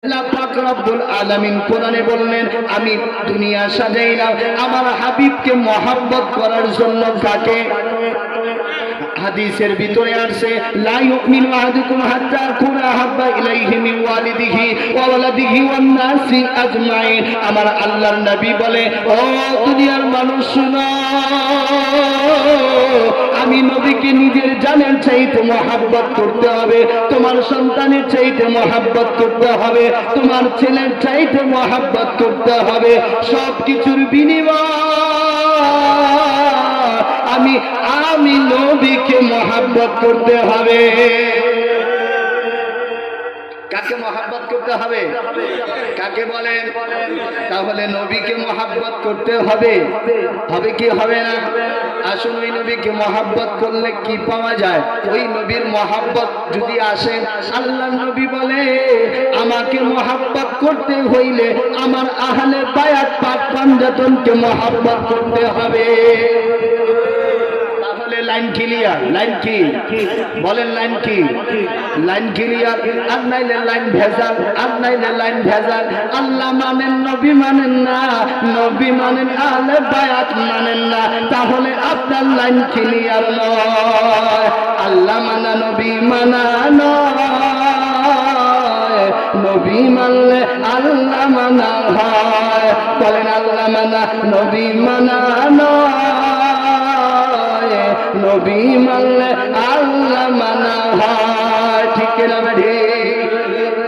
আল্লাহ পাক রব্বুল আলামিন কোরআনে বললেন, আমি দুনিয়া সাজাইলাম আমার হাবিবকে মহব্বত করার জন্য। কাকে? হাদিসের ভিতরে আছে, লা ইউমিনু আহাদুকুম হাত্তা আকুনা হাব্বা ইলাইহি মিন ওয়ালিদিহি ওয়া ওয়ালাদিহি ওয়ান নাসি আজমাইন। আমার আল্লাহর নবী বলে, ও দুনিয়ার মানুষ শুনো, আমি নবীকে নিজের জানের চাইতে মহব্বত করতে হবে, তোমার সন্তানের চাইতে মহব্বত করতে হবে, তোমার ছেলের চাইতে মহব্বত করতে হবে। সব কিছুর বিনিময় আমি নবীকে মহব্বত করতে হবে। কাকে মহব্বত করতে হবে? কাকে বলেন? তাহলে নবীকে মহব্বত করতে হবে। হবে কি হবে না? আসুন, ওই নবীকে মহব্বত করলে কি পাওয়া যায়? ওই নবীর মহব্বত যদি আসে, আল্লাহ নবী বলে, আমাকে মহব্বত করতে হইলে আমার আহলে বায়াত পাক পাঞ্জাতনকে মহব্বত করতে হবে। Line clear? লাইন কি বলেন? লাইন কি? Line clear. আর নাইলে লাইন ভেজাল, আর নাইলে লাইন ভেজাল। আল্লাহ মানেন, নবী মানেন না, নবী মানেন, আহলে বায়াত মানেন না, তাহলে আপনার লাইন ক্লিয়ার নয়। আল্লাহ মানা নবী মানা নয়, নবী মানলে আল্লাহ মানা হয়। বলেন, আল্লাহ মানা নবী মানা নয়, নবী মানলে আল্লাহ মানা হয়। ঠিক না?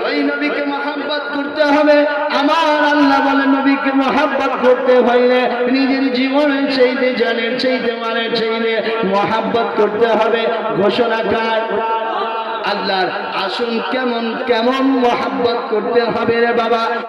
ওই নবীকে মহব্বত করতে হবে। আমার আল্লাহ বলে, নবীকে মহব্বত করতে হইলে নিজের জীবনের চাইতে, জানের চাইতে, মানের চাইতে মহব্বত করতে হবে। ঘোষণাকার আল্লাহর। আসুন, কেমন কেমন মহব্বত করতে হবে রে বাবা।